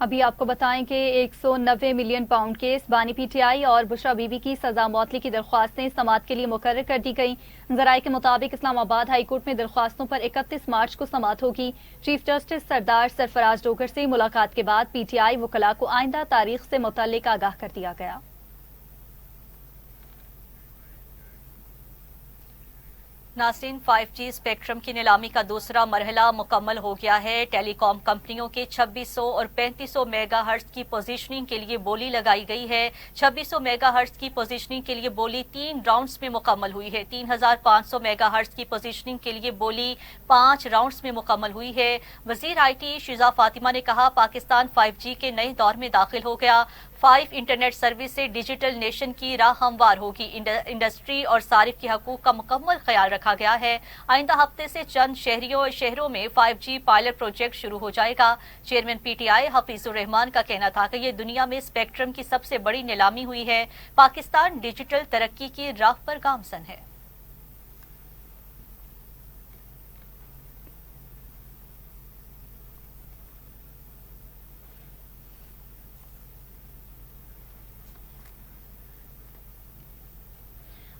ابھی آپ کو بتائیں کہ 190 ملین پاؤنڈ کیس بانی پی ٹی آئی اور بشرا بی بی کی سزا معطلی کی درخواستیں سماعت کے لیے مقرر کر دی گئیں۔ ذرائع کے مطابق اسلام آباد ہائی کورٹ میں درخواستوں پر 31 مارچ کو سماعت ہوگی۔ چیف جسٹس سردار سرفراز ڈوگر سے ملاقات کے بعد پی ٹی آئی وکلاء کو آئندہ تاریخ سے متعلق آگاہ کر دیا گیا۔ ناظرین، 5G اسپیکٹرم کی نیلامی کا دوسرا مرحلہ مکمل ہو گیا ہے۔ ٹیلی کام کمپنیوں کے 2600 اور 3500 میگا ہرٹز کی پوزیشننگ کے لیے بولی لگائی گئی ہے۔ 2600 میگا ہرٹز کی پوزیشننگ کے لیے بولی 3 راؤنڈز میں مکمل ہوئی ہے۔ 3500 میگا ہرٹز کی پوزیشننگ کے لیے بولی 5 راؤنڈز میں مکمل ہوئی ہے۔ وزیر آئی ٹی شیزا فاطمہ نے کہا، پاکستان 5G کے نئے دور میں داخل ہو گیا۔ 5 انٹرنیٹ سروس سے ڈیجیٹل نیشن کی راہ ہموار ہوگی۔ انڈسٹری اور صارف کے حقوق کا مکمل خیال رکھا گیا ہے۔ آئندہ ہفتے سے چند شہروں میں 5G پائلٹ پروجیکٹ شروع ہو جائے گا۔ Chairman P T I Hafeez ur-Rehman کا کہنا تھا کہ یہ دنیا میں اسپیکٹرم کی سب سے بڑی نیلامی ہوئی ہے۔ پاکستان ڈیجیٹل ترقی کی راہ پر گامزن ہے۔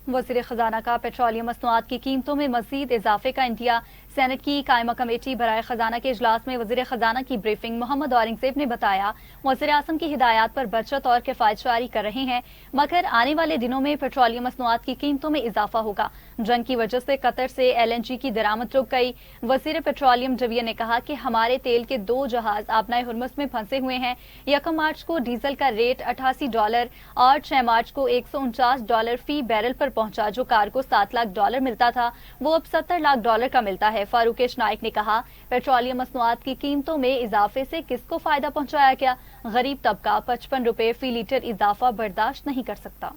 وزیر خزانہ کا پیٹرولیم مصنوعات کی قیمتوں میں مزید اضافے کا انتیا۔ سینٹ کی قائمہ کمیٹی برائے خزانہ کے اجلاس میں وزیر خزانہ کی بریفنگ محمد اورنگزیب نے بتایا، وزیر اعظم کی ہدایات پر بچت اور کفایت جاری کر رہے ہیں، مگر آنے والے دنوں میں پیٹرولیم مصنوعات کی قیمتوں میں اضافہ ہوگا۔ جنگ کی وجہ سے قطر سے LNG کی درآمد رک گئی۔ وزیر پیٹرولیم جویہ نے کہا کہ ہمارے تیل کے 2 جہاز آبنائے ہرمز میں پھنسے ہوئے ہیں۔ 1 مارچ کو ڈیزل کا ریٹ $88 اور 6 مارچ کو $149 فی بیرل پر پہنچا، جو کار کو $7 لاکھ ملتا تھا، وہ اب $70 لاکھ کا ملتا ہے۔ فاروقیش نائک نے کہا، پیٹرولیم مصنوعات کی قیمتوں میں اضافے سے کس کو فائدہ پہنچایا گیا؟ غریب طبقہ 55 روپے فی لیٹر اضافہ برداشت نہیں کر سکتا۔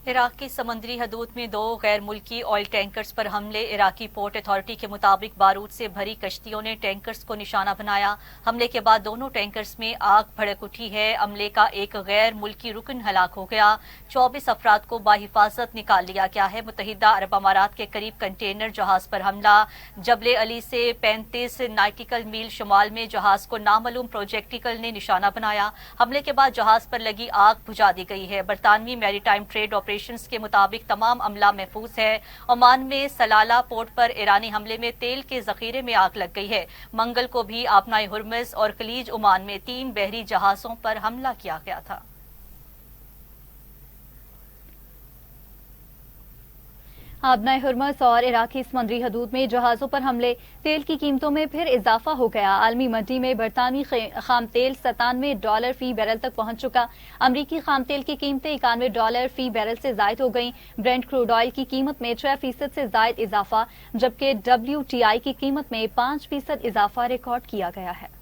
عراق کی سمندری حدود میں 2 غیر ملکی آئل ٹینکرز پر حملے۔ عراقی پورٹ اتھارٹی کے مطابق بارود سے بھری کشتیوں نے ٹینکرز کو نشانہ بنایا۔ حملے کے بعد دونوں ٹینکرز میں آگ بھڑک اٹھی ہے۔ عملے کا ایک غیر ملکی رکن ہلاک ہو گیا۔ 24 افراد کو بحفاظت نکال لیا گیا ہے۔ متحدہ عرب امارات کے قریب کنٹینر جہاز پر حملہ۔ جبل علی سے 35 ناٹیکل میل شمال میں جہاز کو نامعلوم پروجیکٹیکل نے نشانہ بنایا۔ حملے کے بعد جہاز پر لگی آگ بجھا دی گئی ہے۔ برطانوی میری ٹائم ٹریڈ آپریشنز کے مطابق تمام عملہ محفوظ ہے۔ عمان میں سلالہ پورٹ پر ایرانی حملے میں تیل کے ذخیرے میں آگ لگ گئی ہے۔ منگل کو بھی آبنائے ہرمز اور خلیج عمان میں 3 بحری جہازوں پر حملہ کیا گیا تھا۔ آبنائے ہرمز اور عراقی سمندری حدود میں جہازوں پر حملے، تیل کی قیمتوں میں پھر اضافہ ہو گیا۔ عالمی منڈی میں برطانوی خام تیل $97 فی بیرل تک پہنچ چکا۔ امریکی خام تیل کی قیمتیں $91 فی بیرل سے زائد ہو گئیں۔ برینٹ کروڈ آئل کی قیمت میں 6% سے زائد اضافہ، جبکہ WTI کی قیمت میں 5% اضافہ ریکارڈ کیا گیا ہے۔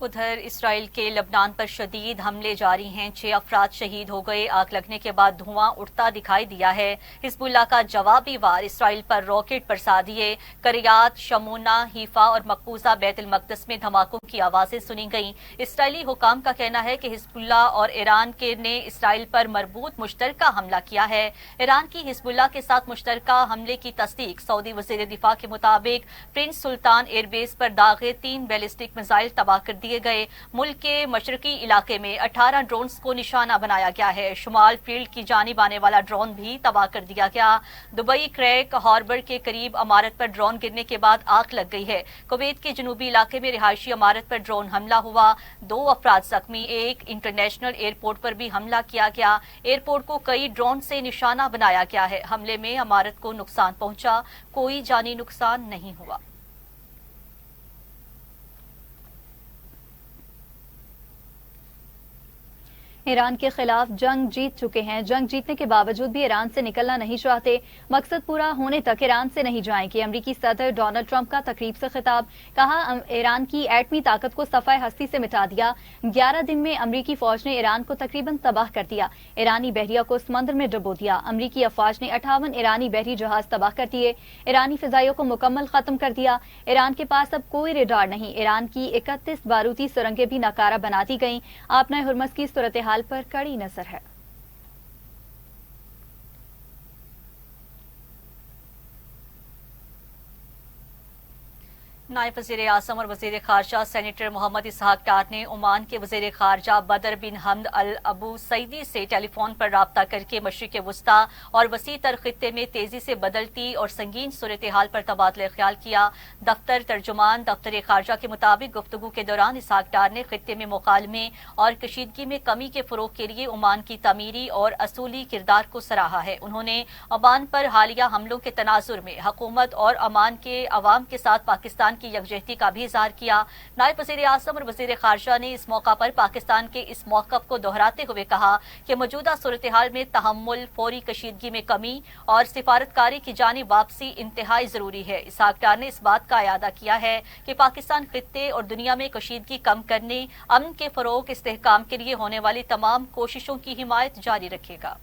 ادھر اسرائیل کے لبنان پر شدید حملے جاری ہیں۔ 6 افراد شہید ہو گئے۔ آگ لگنے کے بعد دھواں اٹھتا دکھائی دیا ہے۔ حزب اللہ کا جوابی وار اسرائیل پر راکٹ برسا دیے۔ کریات، شمونہ، حیفا اور مقبوضہ بیت المقدس میں دھماکوں کی آوازیں سنی گئیں۔ اسرائیلی حکام کا کہنا ہے کہ حزب اللہ اور ایران نے اسرائیل پر مربوط مشترکہ حملہ کیا ہے۔ ایران کی حزب اللہ کے ساتھ مشترکہ حملے کی تصدیق سعودی وزیر دفاع کے مطابق پرنس سلطان ایئر بیس پر داغے 3 بیلسٹک میزائل تباہ کر دیے گئے۔ ملک کے مشرقی علاقے میں 18 ڈرونز کو نشانہ بنایا گیا ہے۔ شمال فیلڈ کی جانب آنے والا ڈرون بھی تباہ کر دیا گیا۔ دبئی کریک ہاربر کے قریب عمارت پر ڈرون گرنے کے بعد آگ لگ گئی ہے۔ کویت کے جنوبی علاقے میں رہائشی عمارت پر ڈرون حملہ ہوا، 2 افراد زخمی۔ ایک انٹرنیشنل ایئرپورٹ پر بھی حملہ کیا گیا۔ ایئرپورٹ کو کئی ڈرون سے نشانہ بنایا گیا ہے۔ حملے میں عمارت کو نقصان پہنچا، کوئی جانی نقصان نہیں ہوا۔ ایران کے خلاف جنگ جیت چکے ہیں، جنگ جیتنے کے باوجود بھی ایران سے نکلنا نہیں چاہتے، مقصد پورا ہونے تک ایران سے نہیں جائیں گے۔ امریکی صدر ڈونلڈ ٹرمپ کا تقریب سے خطاب، کہا ایران کی ایٹمی طاقت کو صفحہ ہستی سے مٹا دیا، 11 دن میں امریکی فوج نے ایران کو تقریباً تباہ کر دیا، ایرانی بحریہ کو سمندر میں ڈبو دیا، امریکی افواج نے 58 ایرانی بحری جہاز تباہ کر دیے، ایرانی فضائیوں کو مکمل ختم کر دیا، ایران کے پاس اب کوئی ریڈار نہیں، ایران کی 31 بارودی سرنگیں بھی ناکارہ بنا دی گئیں، آبنائے ہرمز کی صورتحال پر کڑی نظر ہے۔ نائب وزیر اعظم اور وزیر خارجہ سینیٹر محمد اسحاق ڈار نے عمان کے وزیر خارجہ بدر بن حمد الابو سعیدی سے ٹیلی فون پر رابطہ کر کے مشرق وسطی اور وسیع تر خطے میں تیزی سے بدلتی اور سنگین صورتحال پر تبادلہ خیال کیا۔ دفتر ترجمان دفتر خارجہ کے مطابق گفتگو کے دوران اسحاق ڈار نے خطے میں مکالمے اور کشیدگی میں کمی کے فروغ کے لیے عمان کی تعمیری اور اصولی کردار کو سراہا ہے۔ انہوں نے عمان پر حالیہ حملوں کے تناظر میں حکومت اور عمان کے عوام کے ساتھ پاکستان کی یکجہتی کا بھی اظہار کیا۔ نائب وزیر اعظم اور وزیر خارجہ نے اس موقع پر پاکستان کے اس موقف کو دہراتے ہوئے کہا کہ موجودہ صورتحال میں تحمل، فوری کشیدگی میں کمی اور سفارتکاری کی جانب واپسی انتہائی ضروری ہے۔ اسحاق ڈار نے اس بات کا اعادہ کیا ہے کہ پاکستان خطے اور دنیا میں کشیدگی کم کرنے، امن کے فروغ، استحکام کے لیے ہونے والی تمام کوششوں کی حمایت جاری رکھے گا۔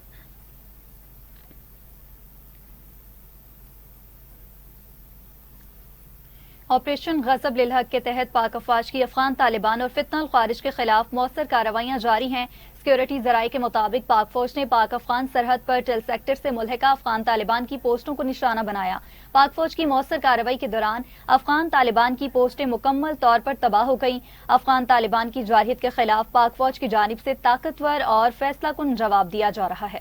آپریشن غضب للحق کے تحت پاک افواج کی افغان طالبان اور فتنہ الخوارج کے خلاف مؤثر کارروائیاں جاری ہیں۔ سیکورٹی ذرائع کے مطابق پاک فوج نے پاک افغان سرحد پر ٹل سیکٹر سے ملحقہ افغان طالبان کی پوسٹوں کو نشانہ بنایا۔ پاک فوج کی مؤثر کارروائی کے دوران افغان طالبان کی پوسٹیں مکمل طور پر تباہ ہو گئیں۔ افغان طالبان کی جارحیت کے خلاف پاک فوج کی جانب سے طاقتور اور فیصلہ کن جواب دیا جا رہا ہے۔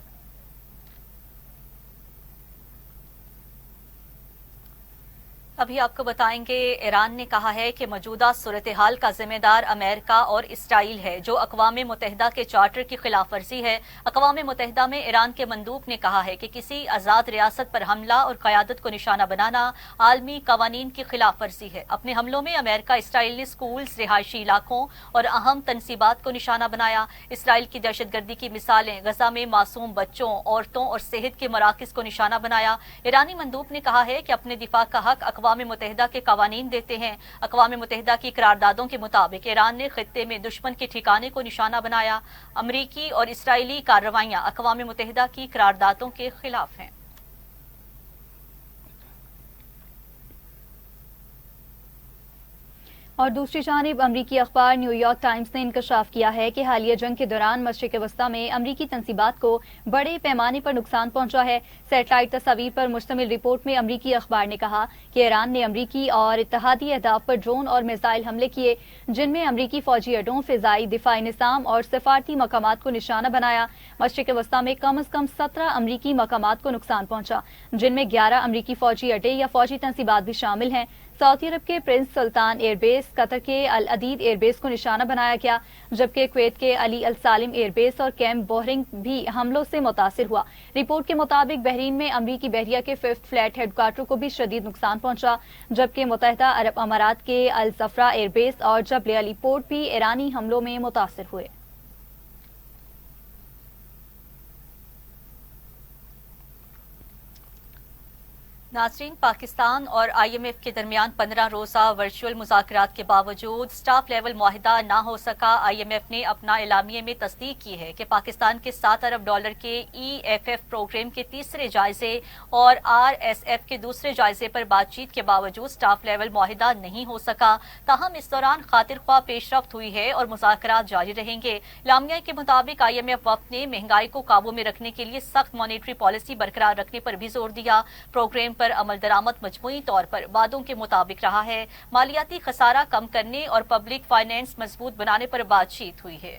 ابھی آپ کو بتائیں گے ایران نے کہا ہے کہ موجودہ صورتحال کا ذمہ دار امریکہ اور اسرائیل ہے، جو اقوام متحدہ کے چارٹر کی خلاف ورزی ہے۔ اقوام متحدہ میں ایران کے مندوب نے کہا ہے کہ کسی آزاد ریاست پر حملہ اور قیادت کو نشانہ بنانا عالمی قوانین کی خلاف ورزی ہے۔ اپنے حملوں میں امریکہ اسرائیل نے سکولز، رہائشی علاقوں اور اہم تنصیبات کو نشانہ بنایا۔ اسرائیل کی دہشت گردی کی مثالیں، غزہ میں معصوم بچوں، عورتوں اور صحت کے مراکز کو نشانہ بنایا۔ ایرانی مندوب نے کہا ہے کہ اپنے دفاع کا حق اقوام متحدہ کے قوانین دیتے ہیں۔ اقوام متحدہ کی قراردادوں کے مطابق ایران نے خطے میں دشمن کے ٹھکانے کو نشانہ بنایا۔ امریکی اور اسرائیلی کارروائیاں اقوام متحدہ کی قراردادوں کے خلاف ہیں۔ اور دوسری جانب امریکی اخبار نیو یارک ٹائمز نے انکشاف کیا ہے کہ حالیہ جنگ کے دوران مشرق وسطی میں امریکی تنصیبات کو بڑے پیمانے پر نقصان پہنچا ہے۔ سیٹلائٹ تصاویر پر مشتمل رپورٹ میں امریکی اخبار نے کہا کہ ایران نے امریکی اور اتحادی اہداف پر ڈرون اور میزائل حملے کیے، جن میں امریکی فوجی اڈوں، فضائی دفاعی نظام اور سفارتی مقامات کو نشانہ بنایا۔ مشرق وسطی میں کم از کم 17 امریکی مقامات کو نقصان پہنچا، جن میں 11 امریکی فوجی اڈے یا فوجی تنصیبات بھی شامل ہیں۔ سعودی عرب کے پرنس سلطان ایئر بیس، قطر کے العدید ایئر بیس کو نشانہ بنایا گیا، جبکہ کویت کے علی السالم ایئر بیس اور کیمپ بوہرنگ بھی حملوں سے متاثر ہوا۔ رپورٹ کے مطابق بحرین میں امریکی بحریہ کے 5th فلیٹ ہیڈ کوارٹر کو بھی شدید نقصان پہنچا، جبکہ متحدہ عرب امارات کے الزفرا ایئر بیس اور جبل علی پورٹ بھی ایرانی حملوں میں متاثر ہوئے۔ ناظرین، پاکستان اور آئی ایم ایف کے درمیان 15 روزہ ورچوئل مذاکرات کے باوجود سٹاف لیول معاہدہ نہ ہو سکا۔ آئی ایم ایف نے اپنا اعلامیے میں تصدیق کی ہے کہ پاکستان کے $7 ارب کے ای ایف ایف پروگرام کے تیسرے جائزے اور آر ایس ایف کے دوسرے جائزے پر بات چیت کے باوجود سٹاف لیول معاہدہ نہیں ہو سکا۔ تاہم اس دوران خاطر خواہ پیش رفت ہوئی ہے اور مذاکرات جاری رہیں گے۔ اعلامیہ کے مطابق آئی ایم ایف وفد نے مہنگائی کو قابو میں رکھنے کے لیے سخت مانیٹری پالیسی برقرار رکھنے پر بھی زور دیا۔ پروگرام پر عمل درآمد مجموعی طور پر وعدوں کے مطابق رہا ہے۔ مالیاتی خسارہ کم کرنے اور پبلک فائنینس مضبوط بنانے پر بات چیت ہوئی ہے۔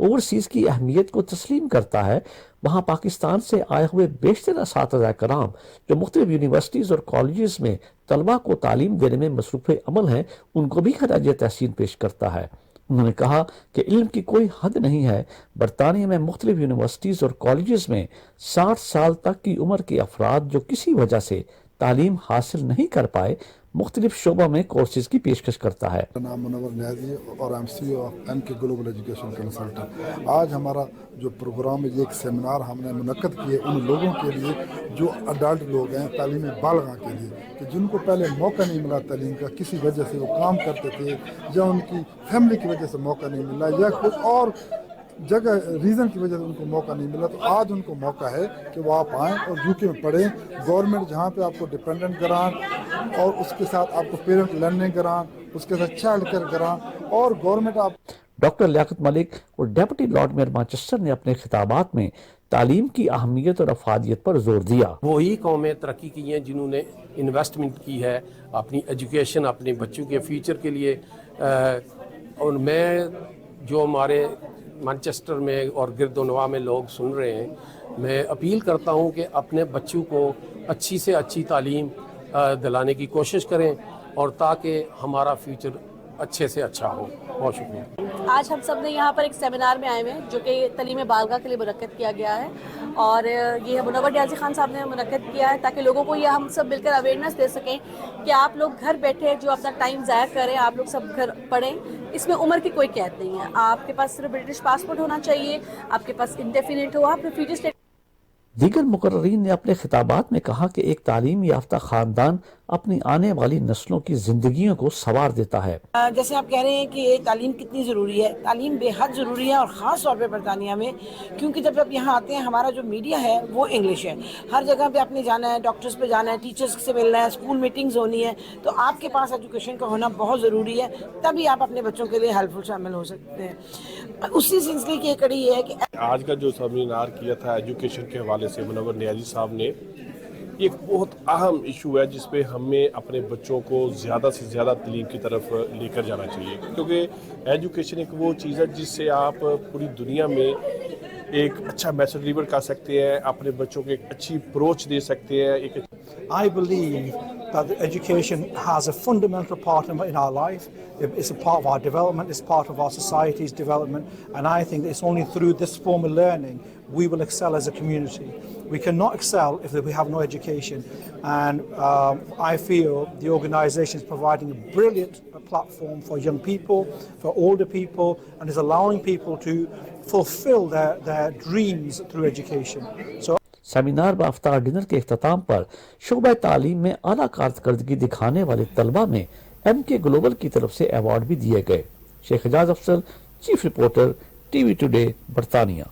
اوورسیز کی اہمیت کو تسلیم کرتا ہے، وہاں پاکستان سے آئے ہوئے بیشتر اساتذہ کرام جو مختلف یونیورسٹیز اور کالجز میں طلبہ کو تعلیم دینے میں مصروف عمل ہیں، ان کو بھی خراج تحسین پیش کرتا ہے۔ انہوں نے کہا کہ علم کی کوئی حد نہیں ہے۔ برطانیہ میں مختلف یونیورسٹیز اور کالجز میں 60 سال تک کی عمر کے افراد جو کسی وجہ سے تعلیم حاصل نہیں کر پائے، مختلف شعبوں میں کورسز کی پیشکش کرتا ہے۔ میرا نام منور نیازی اور M C O of M K global education consultant. آج ہمارا جو پروگرام ہے، یہ ایک سیمینار ہم نے منعقد کیے ان لوگوں کے لیے جو اڈلٹ لوگ ہیں، تعلیم بالغاں کے لیے، کہ جن کو پہلے موقع نہیں ملا تعلیم کا، کسی وجہ سے وہ کام کرتے تھے یا ان کی فیملی کی وجہ سے موقع نہیں ملا یا کچھ اور جگہ ریزن کی وجہ سے ان کو موقع نہیں ملا، تو آج ان کو موقع ہے کہ وہ آپ آئیں اور یو کے میں پڑھیں۔ گورنمنٹ جہاں پہ آپ کو ڈپینڈنٹ گرانٹ اور اس کے ساتھ آپ کو پیرنٹ لرننگ گرانٹ، اس کے ساتھ چائلڈ کیئر گرانٹ، اور گورنمنٹ آپ ڈاکٹر لیاقت ملک اور ڈیپٹی لارڈ میئر مانچسٹر نے اپنے خطابات میں تعلیم کی اہمیت اور افادیت پر زور دیا۔ وہی قومیں ترقی کی ہیں جنہوں نے انویسٹمنٹ کی ہے اپنی ایجوکیشن، اپنے بچوں کے فیوچر کے لیے، اور میں جو ہمارے مانچسٹر میں اور گرد و نواح میں لوگ سن رہے ہیں، میں اپیل کرتا ہوں کہ اپنے بچوں کو اچھی سے اچھی تعلیم دلانے کی کوشش کریں، اور تاکہ ہمارا فیوچر اچھے سے اچھا ہو۔ بہت شکریہ۔ آج ہم سب نے یہاں پر ایک سیمینار میں آئے ہوئے ہیں جو کہ تعلیم بالغاں کے لیے منعقد کیا گیا ہے، اور یہ منور نیازی خان صاحب نے منعقد کیا ہے تاکہ لوگوں کو یہ ہم سب مل کر اویئرنیس دے سکیں کہ آپ لوگ گھر بیٹھے جو اپنا ٹائم ضائع کریں، آپ لوگ سب گھر پڑھیں۔ اس میں عمر کی کوئی قید نہیں ہے، آپ کے پاس صرف برٹش پاسپورٹ ہونا چاہیے، آپ کے پاس انڈیفینٹ ہو، آپ ریفیوجی اسٹیٹس۔ دیگر مقررین نے اپنے خطابات میں کہا کہ ایک تعلیم یافتہ خاندان اپنی آنے والی نسلوں کی زندگیوں کو سنوار دیتا ہے۔ جیسے آپ کہہ رہے ہیں کہ تعلیم کتنی ضروری ہے، تعلیم بے حد ضروری ہے، اور خاص طور پہ برطانیہ میں، کیونکہ جب آپ یہاں آتے ہیں ہمارا جو میڈیا ہے وہ انگلش ہے، ہر جگہ پہ آپ نے جانا ہے، ڈاکٹرز پہ جانا ہے، ٹیچرز سے ملنا ہے، اسکول میٹنگز ہونی ہے، تو آپ کے پاس ایجوکیشن کا ہونا بہت ضروری ہے، تبھی آپ اپنے بچوں کے لیے ہیلپ فل شامل ہو سکتے ہیں۔ اسی سلسلے کی ایک کڑی یہ ہے کہ آج کا جو سیمینار کیا تھا ایجوکیشن کے حوالے سے منور نیازی صاحب نے، ایک بہت اہم ایشو ہے جس پہ ہمیں اپنے بچوں کو زیادہ سے زیادہ تعلیم کی طرف لے کر جانا چاہیے، کیونکہ ایجوکیشن ایک وہ چیز ہے جس سے آپ پوری دنیا میں ایک اچھا میسج ڈلیور کر سکتے ہیں، اپنے بچوں کو ایک اچھی اپروچ دے سکتے ہیں۔ I believe that education has a fundamental part in our life. It's a part of our development, it's part of our society's development, and I think it's only through this form of learning we will excel as a community. We cannot excel if we have no education, and I feel the organisation is providing a brilliant platform for young people, for older people, and is allowing people to fulfill their dreams through education. So seminar بافتہ dinner کے اختتام پر شعبہ تعلیم میں اعلیٰ کارکردگی دکھانے والے طلبہ میں ایم کے گلوبل کی طرف سے ایوارڈ بھی دیے گئے۔ Sheikh Ijaz Afzal, chief reporter, TV today ٹوڈے، برطانیہ۔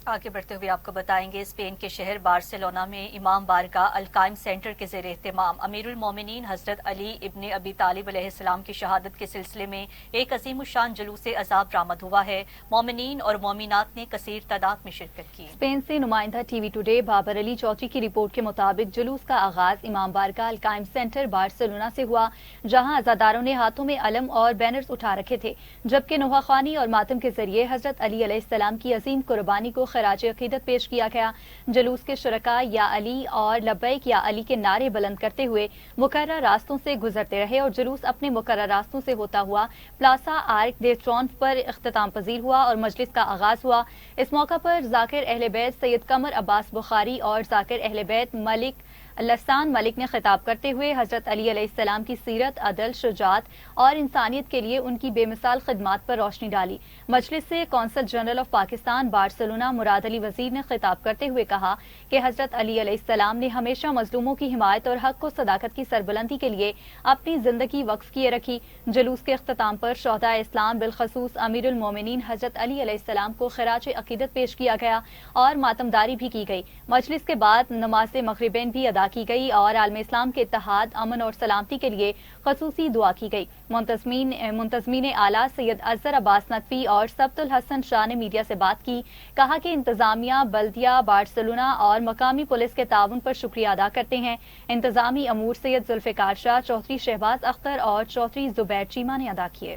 آگے بڑھتے ہوئے آپ کو بتائیں گے، اسپین کے شہر بارسلونا میں امام بارگاہ القائم سینٹر کے زیر اہتمام امیر المومنین حضرت علی ابن ابی طالب علیہ السلام کی شہادت کے سلسلے میں ایک عظیم الشان جلوس عذاب برآمد ہوا ہے۔ مومنین اور مومنات نے کثیر تعداد میں شرکت کی۔ اسپین سے نمائندہ ٹی وی ٹوڈے بابر علی چوچی کی رپورٹ کے مطابق جلوس کا آغاز امام بارگاہ القائم سینٹر بارسلونا سے ہوا، جہاں عزاداروں نے ہاتھوں میں علم اور بینرز اٹھا رکھے تھے، جبکہ نوحہ خوانی اور ماتم کے ذریعے حضرت علی علیہ السلام کی عظیم قربانی کو خراج عقیدت پیش کیا گیا۔ جلوس کے شرکاء یا علی اور لبیک یا علی کے نعرے بلند کرتے ہوئے مقررہ راستوں سے گزرتے رہے، اور جلوس اپنے مقررہ راستوں سے ہوتا ہوا پلاسا آرک دے ٹرونف پر اختتام پذیر ہوا اور مجلس کا آغاز ہوا۔ اس موقع پر ذاکر اہل بیت سید قمر عباس بخاری اور ذاکر اہل بیت ملک لسان ملک نے خطاب کرتے ہوئے حضرت علی علیہ السلام کی سیرت، عدل، شجاعت اور انسانیت کے لیے ان کی بے مثال خدمات پر روشنی ڈالی۔ مجلس سے قونصل جنرل آف پاکستان بارسلونا مراد علی وزیر نے خطاب کرتے ہوئے کہا کہ حضرت علی علیہ السلام نے ہمیشہ مظلوموں کی حمایت اور حق و صداقت کی سربلندی کے لیے اپنی زندگی وقف کیے رکھی۔ جلوس کے اختتام پر شہداء اسلام بالخصوص امیر المومنین حضرت علی علیہ السلام کو خراج عقیدت پیش کیا گیا اور ماتمداری بھی کی گئی۔ مجلس کے بعد نماز مغربین بھی ادا کی گئی اور عالم اسلام کے اتحاد، امن اور سلامتی کے لیے خصوصی دعا کی گئی۔ منتظمین اعلیٰ سید اظہر عباس نقوی اور سبت الحسن شاہ نے میڈیا سے بات کی، کہا کہ انتظامیہ، بلدیہ بارسلونا اور مقامی پولیس کے تعاون پر شکریہ ادا کرتے ہیں۔ انتظامی امور سید ذوالفقار شاہ، چودھری شہباز اختر اور چودھری زبیر چیمہ نے ادا کیے۔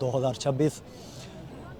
2026,